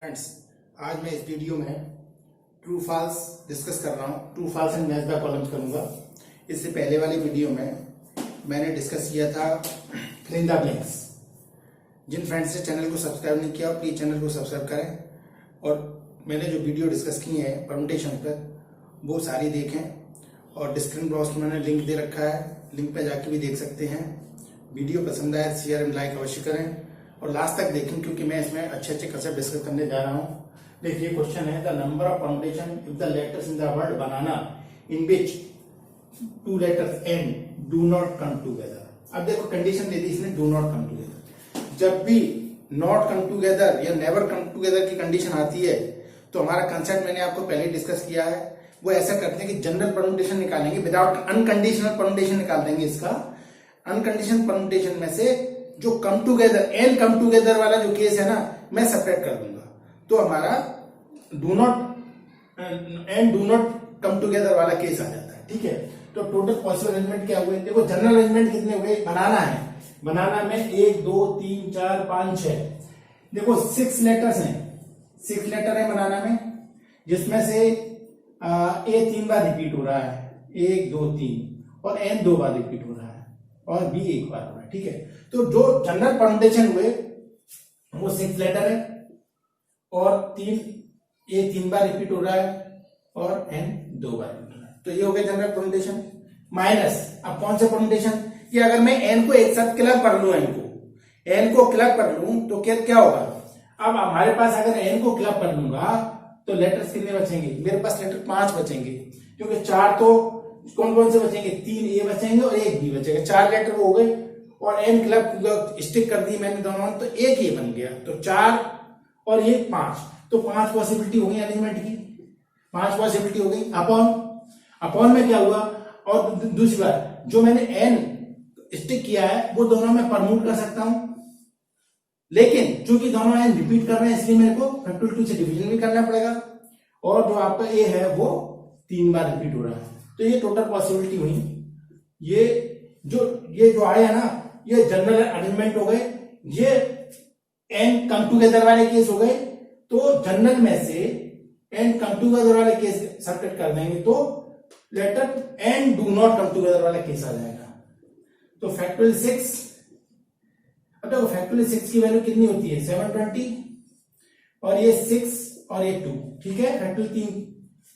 Friends, आज मैं इस वीडियो में ट्रू फॉल्स डिस्कस कर रहा हूँ। True false and match the columns करूंगा। इससे पहले वाली वीडियो में मैंने डिस्कस किया था फिल इन द ब्लैंक्स। जिन फ्रेंड्स ने चैनल को सब्सक्राइब नहीं किया प्लीज चैनल को सब्सक्राइब करें और मैंने जो वीडियो डिस्कस की है परमुटेशन पर वो सारी देखें और डिस्क्रिप्शन बॉक्स में मैंने लिंक दे रखा है, लिंक पे जाके भी देख सकते हैं। वीडियो पसंद आए शेयर एंड लाइक अवश्य करें और लास्ट तक देखें क्योंकि मैं इसमें अच्छे कंसेप्ट डिस्कस करने जा रहा हूं। देखिए क्वेश्चन है the number of permutation if the letters in the word banana in which two letters and do not come together. अब देखो कंडीशन दे दी इसने, डू नॉट कम टुगेदर। जब भी नॉट कम टुगेदर या नेवर कम टुगेदर की condition आती है तो हमारा कंसेप्ट मैंने आपको पहले डिस्कस किया है। वो ऐसा करते हैं कि जनरल परमुटेशन निकालेंगे, विदाउट अनकंडीशनल परमुटेशन निकाल देंगे। इसका अनकंडीशनल परमुटेशन में से जो come together and come together वाला जो केस है ना मैं सेपरेट कर दूंगा, तो हमारा do not and do not come together वाला केस आ जाता है। ठीक है, तो टोटल पॉसिबल अरेंजमेंट क्या हुए? देखो जनरल अरेंजमेंट कितने हुए? बनाना है, बनाना में 1 2 3 4 5 6 देखो 6 लेटर्स हैं, 6 लेटर है बनाना में, जिसमें से ए 3 बार रिपीट हो रहा है, 1 2 3, और एन 2 बार रिपीट हो रहा है और बी 1 बार हो रहा है। ठीक है, तो जो जनरल परमुटेशन हुए वो 6 लेटर है और 3 बार रिपीट हो रहा है और एन 2 बार रिपीट हो रहा है, तो ये हो गया जनरल परमुटेशन। माइनस अब कौन सा परमुटेशन कि अगर मैं एन को एक साथ क्लब कर लूं, एन को क्लब कर लूं तो क्या होगा? अब हमारे पास अगर एन को क्लब कर लूंगा तो लेटर्स कितने बचेंगे? मेरे पास लेटर 5 बचेंगे, क्योंकि 4 तो कौन कौन से बचेंगे? 3 ए बचेंगे और 1 बी बचेगा। 4 लेटर हो गए और एन क्लब स्टिक कर दी मैंने दोनों, तो एक ये बन गया, तो 4 और ये 5, तो 5 पॉसिबिलिटी हो गई अरेंजमेंट की, 5 पॉसिबिलिटी हो गई। अपॉन में क्या हुआ? और दूसरी बात जो मैंने एन स्टिक किया है वो दोनों में परम्यूट कर सकता हूं, लेकिन चूंकि दोनों एन रिपीट कर रहे हैं इसलिए मेरे को फैक्टोरियल 2 से डिवीजन भी करना पड़ेगा, और जो आपका ए है वो 3 बार रिपीट हो रहा है, तो ये टोटल पॉसिबिलिटी हुई। ये जो आया ना ये जनरल अरेंजमेंट हो गए, ये एन कम टुगेदर वाले केस हो गए, तो जनरल में से एन कम टुगेदर वाले केस सेपरेट कर देंगे तो letter n do not come together वाला केस आ जाएगा। तो फैक्टोरियल 6, अब देखो फैक्टोरियल 6 की वैल्यू कितनी होती है? 720, और ये 6 और ये 2, ठीक है। फैक्टोरियल 3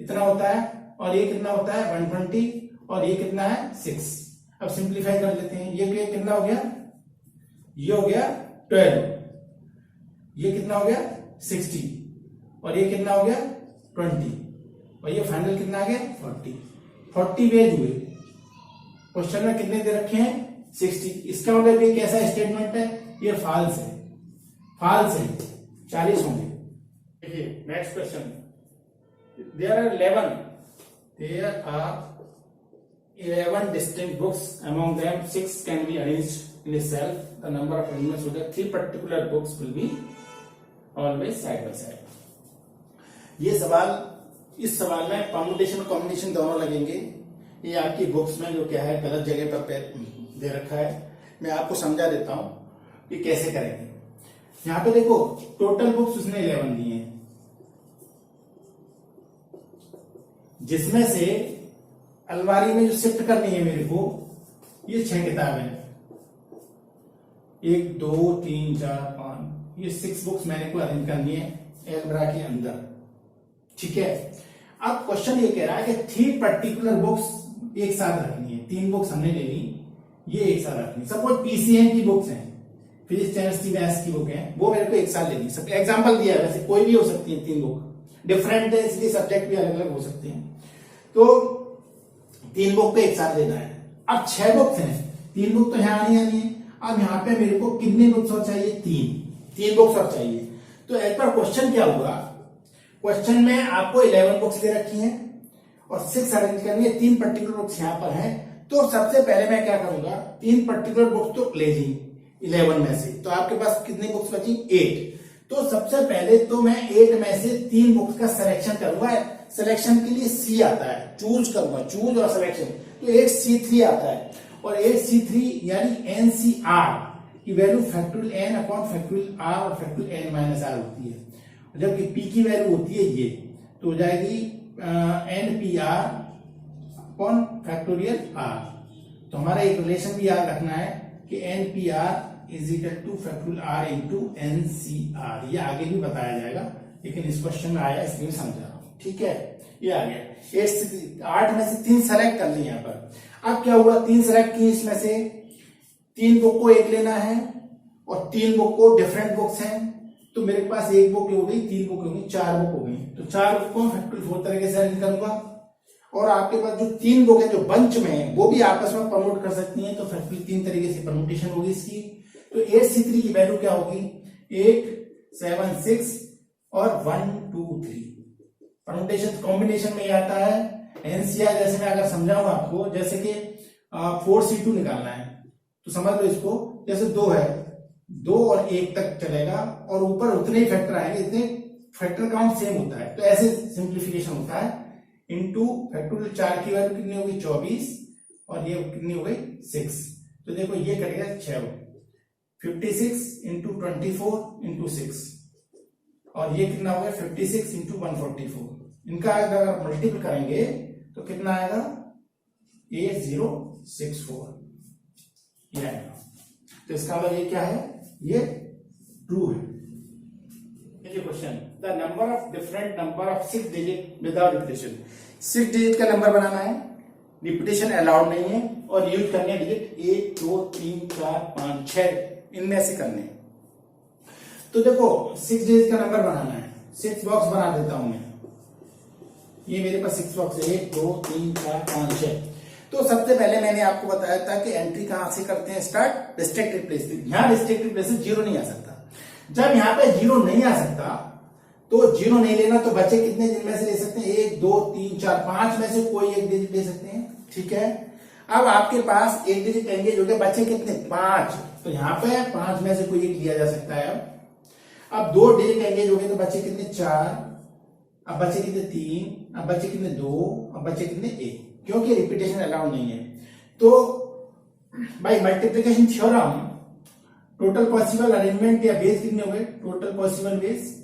इतना होता है और ये कितना होता है? 120, और ये कितना है? 6। अब सिंप्लीफाई कर लेते हैं, ये कितना हो गया? ये हो गया 12, ये कितना हो गया? 60, और ये कितना हो गया? 20, और ये फाइनल कितना आ गया? 40 वेज हुए। क्वेश्चन में कितने दे रखे हैं? 60। इसका मतलब ये कैसा स्टेटमेंट है? ये फॉल्स है, फॉल्स है, 40 होंगे। देखिए next question, there are 11 distinct books. Among them 6 can be arranged in a shelf. The number of arrangements so that 3 particular books will be always side by side. ये सवाल, इस सवाल में परमुटेशन कॉम्बिनेशन दोनों लगेंगे। ये आपकी बुक्स में जो क्या है गलत जगह पर दे रखा है, मैं आपको समझा देता हूं कि कैसे करेंगे। यहां पे देखो टोटल बुक्स उसने 11 दी हैं, जिसमें से अलमारी में जो शिफ्ट करनी है मेरे को ये 6 किताबें हैं, 1 2 3 4 5, ये 6 बुक्स मैंने को अरेंज करनी है अलमारी के अंदर। ठीक है, अब क्वेश्चन ये कह रहा है कि 3 पर्टिकुलर बुक्स एक साथ रखनी है। 3 बुक्स हमने ले ली, ये एक साथ रखनी। सपोज पीसीएम की बुक्स हैं, फिजिक्स केमिस्ट्री मैथ्स की बुक है, वो मेरे को एक साथ लेनी। सब एग्जांपल दिया है, वैसे कोई भी हो सकती है, 3 बुक डिफरेंट है इसलिए सब्जेक्ट भी अलग अलग हो सकते हैं, तो 3 बुक को एक साथ लेना है। अब 6 बुक्स हैं, 3 बुक तो यहाँ आनी है। अब यहाँ पे मेरे को कितनी बुक्स और चाहिए? 3 बुक्स और चाहिए। तो एक बार क्वेश्चन क्या हुआ? क्वेश्चन में आपको 11 बुक्स दे रखी हैं और 6 अरेंज करनी है, 3 पर्टिकुलर बुक्स यहाँ पर हैं। तो सबसे पहले मैं क्या करूंगा? 3 पर्टिकुलर बुक्स तो ले ली 11 में से, तो आपके पास कितनी बुक्स बची? 8। तो सबसे पहले तो मैं 8 में से 3 बुक्स का सिलेक्शन करूंगा। सिलेक्शन के लिए सी आता है, चूज करूंगा, चूज और सिलेक्शन, तो 8C3 आता है, और 8C3 यानी NCR की value factorial n upon factorial r और फैक्टोरियल n माइनस r होती है। जबकि पी की वैल्यू होती है ये, तो हो जाएगी NPR अपॉन फैक्टोरियल R। तो हमारा एक रिलेशन भी याद रखना है कि NPR is equal two factorial R into NCR। ये आगे भी बताया जाएगा, लेकिन इस क्वेश्चन में आया इसलिए समझा रहा हूं। ठीक है, ये आ गया। 8 में से 3 सेलेक्ट कर ली यहाँ पर। अब क्या हुआ, 3 सेलेक्ट की, इसमें से 3 बुक को एक लेना है और 3 बुक को डिफरेंट बुक्स हैं। तो मेरे पास 1 बुक हो गई, 3 बुक हो गई, 4 बुक हो गई। तो 4 बुक को फैक्टोरियल 4 तरीके से अरेंज करूंगा। और आपके पास जो 3 बुक है जो बंच में है वो भी आपस में प्रमोट कर सकती हैं, तो फैक्टोरियल 3 तरीके से परमुटेशन होगी इसकी। तो 8C3 की वैल्यू क्या होगी, 8, 7, 6 और 1, 2, 3। परमुटेशन कॉम्बिनेशन में ये आता है। NCR जैसे मैं अगर समझाऊं आपको, जैसे कि 4C2 निकालना है तो समझ लो इसको, जैसे 2 है, 2 और 1 तक चलेगा और ऊपर उतने ही फैक्टर आएंगे, इतने फैक्टर काउंट सेम होता है। तो ऐसे सिंप्लीफिकेशन होता है। इनटू फैक्टोरियल 4 की वैल्यू कितनी होगी, 24, और ये कितनी हो गई, 6। तो देखो ये कटेगा 6, 56 इंटू 24 इंटू 6, और ये कितना हो गया 56 इंटू 144। इनका अगर मल्टीपल करेंगे तो कितना आएगा, 8064 ये आएगा। तो इसका मतलब ये क्या है, ये ट्रू है। Question, the number of different number of 6 digit without repetition. 6 digit का नंबर बनाना है, रिपीटेशन अलाउड नहीं है, और यूज करने डिजिट 1, 2, 3, 4, 5, 6 इनमें से करने। तो देखो 6 डिजिट का नंबर बनाना है, 6 बॉक्स बना देता हूं मैं। ये मेरे पास 6 बॉक्स है, 1, 2, 3, 4, 5, 6। तो सबसे पहले मैंने आपको बताया था कि एंट्री कहां से करते हैं स्टार्ट, रिस्ट्रिक्टेड प्लेस से। यहां रिस्ट्रिक्टेड प्लेस से 0 नहीं आ सकता। जब यहाँ पे 0 नहीं आ सकता तो 0 नहीं लेना, तो बच्चे कितने जिनमें से ले सकते हैं, 1, 2, 3, 4, 5 में से कोई एक डिजिट ले सकते हैं। ठीक है, अब आपके पास एक डिजिट एंगेज हो गया, बच्चे कितने, 5। तो यहाँ पे 5 में से कोई एक लिया जा सकता है। अब 2 डिजिट एंगेज हो गए, तो बच्चे कितने, 4। अब बच्चे कितने, 3। अब बच्चे कितने, 2। अब बच्चे कितने, 1, क्योंकि रिपीटेशन अलाउड नहीं है। तो by multiplication theorem total possible arrangement या बेस कितने हो गए, total possible ways,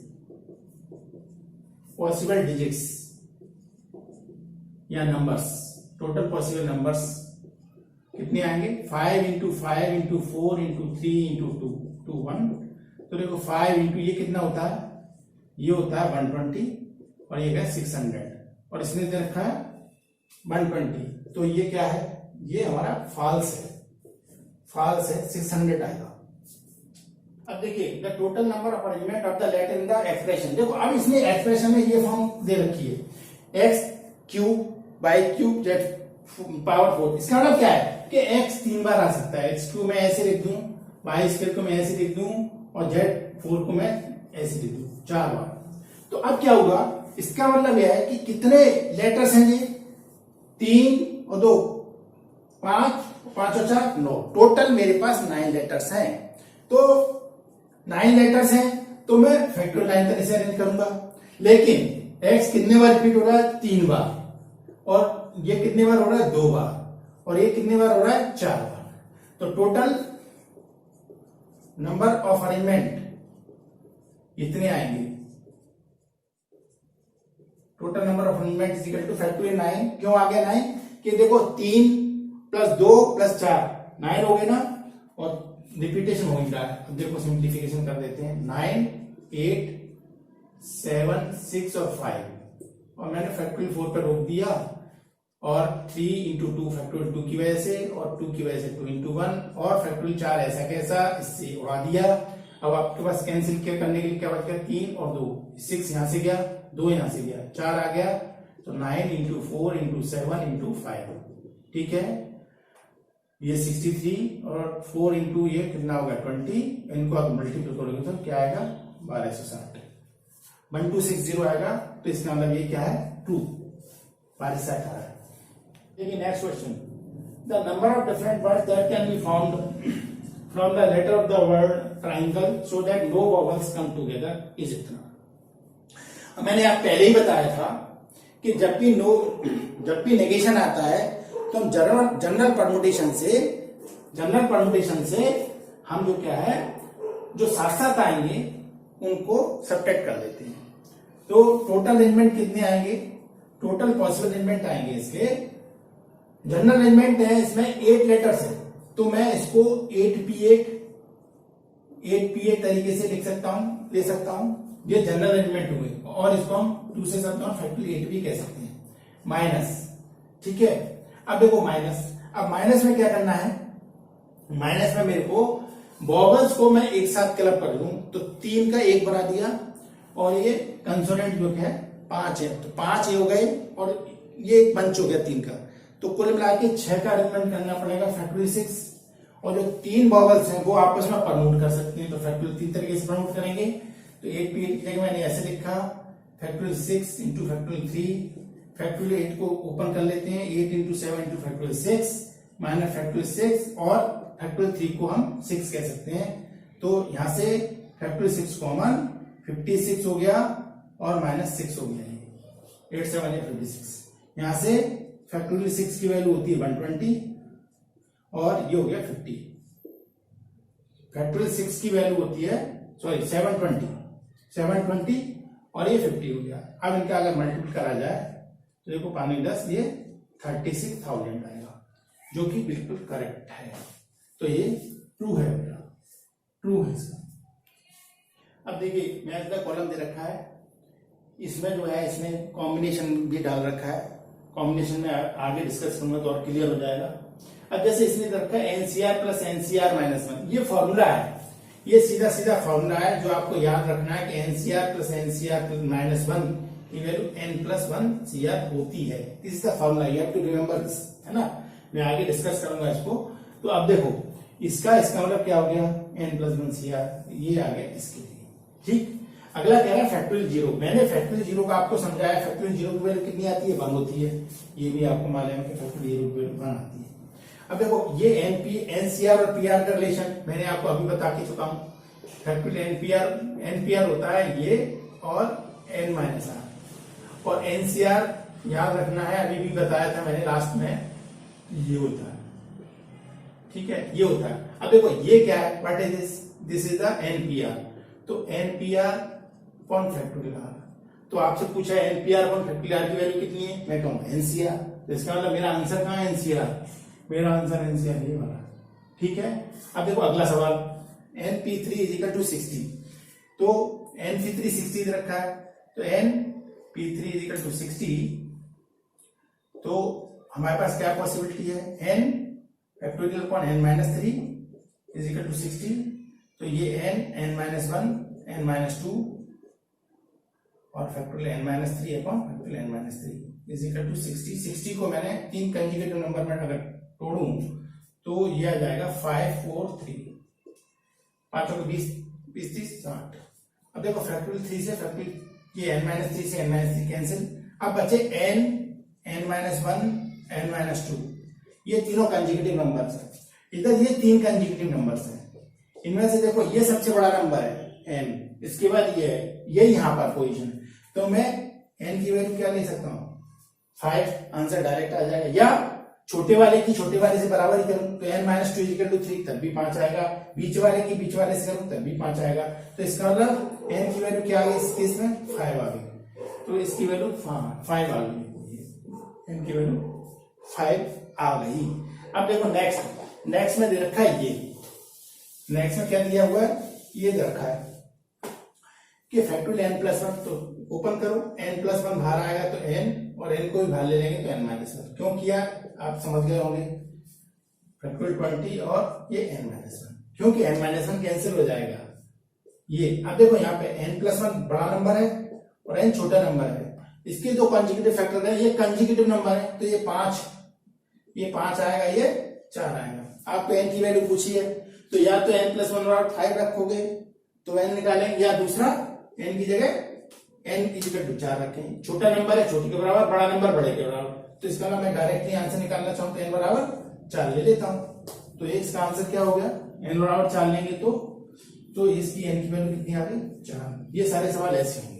possible digits या नंबर्स, टोटल पॉसिबल नंबर्स कितने आएंगे, 5 into 5 into 4 into 3 into 2 to 1। तो देखो 5 इंटू ये कितना होता है, ये होता है 120, और ये क्या 600, और इसने दे रखा है 120। तो ये क्या है, ये हमारा फॉल्स है, फॉल्स है, 600 आएगा। अब देखिए the total number of arrangement of the letter in the expression. देखो अब इसने एक्सप्रेशन में ये फॉर्म दे रखी है, x cube by cube Z power 4। इसका मतलब क्या है कि x 3 बार आ सकता है, x क्यूब मैं ऐसे लिख दूं, y स्क्वायर को मैं ऐसे लिख दूं, और z4 को मैं ऐसे लिख दूं, 4 बार। तो अब क्या होगा, इसका मतलब यह है कि कितने लेटर्स हैं ये, 3 और 2, 5, 5 और 4, 9। टोटल मेरे पास 9 लेटर्स हैं। तो 9 लेटर्स हैं, तो मैं फैक्टोरियल 9 तरह से अरेंज करूंगा। लेकिन x कितने बार रिपीट हो रहा है, 3 बार, और ये कितने बार हो रहा है, 2 बार, और ये कितने बार हो रहा है, 4 बार। तो टोटल नंबर ऑफ अरेंजमेंट इतने आएंगे। Total number of arrangement is equal two factorial 9। क्यों आ गया 9, कि देखो 3 + 2 + 4 9 हो गए ना, और रिपीटेशन हो गया। अब देखो सिंप्लीफिकेशन कर देते हैं, 9, 8, 7, 6 और 5, और मैंने फैक्टोरियल 4 पर रोक दिया, और 3 इंटू 2 फैक्टोरियल 2 की वजह से, और 2 की वजह से 2 इंटू 1, और फैक्टोरियल 4 ऐसा कैसा, इससे उड़ा दिया। अब आपके पास कैंसिल करने के लिए क्या बच गया, 3 और 2, 6 यहां से गया, 2 यहां से गया, 4 आ गया। तो 9 इंटू 4 इंटू 7 इंटू 5, ठीक है, ये 63, और 4 इंटू ये कितना होगा 20। इनको आप मल्टीपल करोगे तो क्या आएगा, 1260, 1260 आएगा। तो इसका मतलब ये क्या है, ट्रू, 1260 आ रहा है। देखिए next question, the number of different words that can be found from the letter of the word triangle so that no vowels come together is इतना। मैंने आप पहले ही बताया था कि जब भी नेगेशन आता है तो हम जनरल परमुटेशन से हम जो क्या है, जो साथ साथ आएंगे उनको सब्ट्रैक्ट कर देते हैं। तो टोटल अरेंजमेंट कितने आएंगे, टोटल पॉसिबल अरेंजमेंट आएंगे इसके, जनरल अरेंजमेंट है इसमें 8 लेटर्स है, तो मैं इसको 8p8 तरीके से लिख सकता हूं, ले सकता हूं। ये जनरल अरेंजमेंट हुए, और इसको हम दूसरे शब्द में फैक्टोरियल 8 भी कह सकते हैं। माइनस, ठीक है। अब देखो माइनस, अब माइनस में क्या करना है, माइनस में मेरे को वॉवल्स को मैं एक साथ क्लब कर दूं, तो 3 का 1 बना दिया, और ये कंसोनेंट जो है 5 है, तो 5 ये हो गए, और ये एक पंच हो गया 3 का, तो कुल मिला के 6 का अरेंजमेंट करना पड़ेगा फैक्टोरियल 6। और जो 3 वॉवल्स हैं वो आपस में प्रमोट कर सकते हैं, तो फैक्टोरियल 3 तरीके से प्रमोट करेंगे। तो 8p8 की जगह मैंने ऐसे लिखा, फैक्टोरियल 6 इंटू फैक्टोरियल 3, फैक्टोरियल 8 को ओपन कर लेते हैं, 8 into 7 into factorial 6 minus factorial 6, और फैक्टोरियल 3 को हम 6 कह सकते हैं। तो यहां से फैक्टोरियल 6 कॉमन 56 हो गया, और माइनस 6 हो गया, 8 7 या 56। यहां से फैक्टोरियल 6 की वैल्यू होती है 120, और ये हो गया 50। फैक्टोरियल 6 की वैल्यू होती है 720, और ये 50 हो गया। अब इनका अगर मल्टीपल करा जाए तो देखो 5 10, ये 36,000 आएगा, जो कि बिल्कुल करेक्ट है। तो ये ट्रू है, ट्रू है इसका। अब देखिए मैथ का कॉलम दे रखा है, इसमें जो है इसमें कॉम्बिनेशन भी डाल रखा है, कॉम्बिनेशन में आगे डिस्कस करूंगा तो और क्लियर हो जाएगा। अब जैसे इसने रखा है एनसीआर प्लस एनसीआर माइनस 1, ये फॉर्मूला है, ये सीधा सीधा फॉर्मूला है जो आपको याद रखना है कि एनसीआर प्लस एनसीआर माइनस 1 की वैल्यू n+1 होती है। This is the formula, you have to remember this, है ना। मैं आगे डिस्कस करूंगा इसको। तो अब देखो इसका मतलब क्या हो गया, n+1 ये आ गया इसके लिए, ठीक। अगला कह रहा है फैक्टोरियल 0। मैंने फैक्टोरियल 0 का आपको समझाया, फैक्टोरियल 0 की वैल्यू कितनी आती है, 1 होती है। ये भी आपको मालूम है कि फैक्टोरियल 0 की वैल्यू 1 आती है। अब देखो ये एनसीआर और पीआर का रिलेशन मैंने आपको अभी बता के चुका हूं। फैक्टोरियल एनपीआर होता है ये और n-r, और एनसीआर याद रखना है, अभी भी बताया था मैंने लास्ट में, ये होता है, ठीक है, ये होता है। अब देखो ये क्या है, what is this, this is the NPR. तो एनपीआर अपॉन फैक्टोरियल r, तो आपसे पूछा है एनपीआर अपॉन फैक्टोरियल r की वैल्यू कितनी है, मैं कहूंगा एनसीआर। तो इसका मतलब मेरा आंसर कहां है, एनसीआर, मेरा आंसर एनसीआर ये वाला, ठीक है। अब देखो अगला सवाल, np3 = 60, तो np3 60 रखा है, तो np3 = 60, तो हमारे पास क्या पॉसिबिलिटी है, n फैक्टोरियल अपॉन n-3 = 60, तो ये n-1 n-2 और factorial n-3 upon factorial n-3 = 60। 60 को मैंने 3 कंजुगेटिव नंबर में अगर तोड़ूं तो ये आ जाएगा 5 4 3, 5 और 20 20 30 60। अब देखो फैक्टोरियल 3 से फैक्टोरियल ये n-3 से n-3 कैंसिल, अब बचे n-1 n-2, ये तीनों कंजुगेटिव नंबर्स हैं। इधर ये 3 कंजुगेटिव नंबर्स हैं, इनमें से देखो ये सबसे बड़ा नंबर है n, इसके बाद ये है, ये यहां पर पोजीशन, तो मैं n की वैल्यू क्या ले सकता हूं, 5, आंसर डायरेक्ट आ जाएगा। या छोटे वाले की छोटे वाले से बराबर ही करूं तो n-2 = 3, तब भी 5 आएगा। बीच वाले की बीच वाले से करूं तब भी 5 आएगा। तो इसका मतलब n की वैल्यू क्या आ गई इस केस में, 5 आ गई, तो इसकी वैल्यू 5 आ गई, n की वैल्यू 5 आ गई। अब देखो नेक्स्ट में दे रखा है ये, नेक्स्ट में क्या दिया हुआ है, ये दे रखा है कि फैक्टोरियल n+1, तो ओपन करो, n+1 बाहर आएगा तो n, और n को भी बाहर ले लेंगे तो n-1। क्यों किया आप समझ गए होंगे, फैक्टोरियल 20 और ये n-1, क्योंकि n-1 कैंसिल हो जाएगा ये। अब देखो यहाँ पे n+1 बड़ा नंबर है और n छोटा नंबर है, इसके दो कंजुगेटिव फैक्टर है, ये कंजुगेटिव नंबर है, तो ये 5 आएगा, ये 4 आएगा। आपको n की वैल्यू पूछी है, तो या तो n+1 और 5 रखोगे तो n निकालेंगे, या दूसरा n की जगह n = 4 रखेंगे। छोटा नंबर है छोटे के बराबर, बड़ा नंबर बड़े के बराबर, तो इसका मैं डायरेक्टली आंसर निकालना चाहूँ तो n = 4 ले लेता हूँ। तो इसका आंसर क्या हो गया, n = 4 लेंगे तो इसकी n की वैल्यू कितनी आ गई, 4। ये सारे सवाल ऐसे होंगे।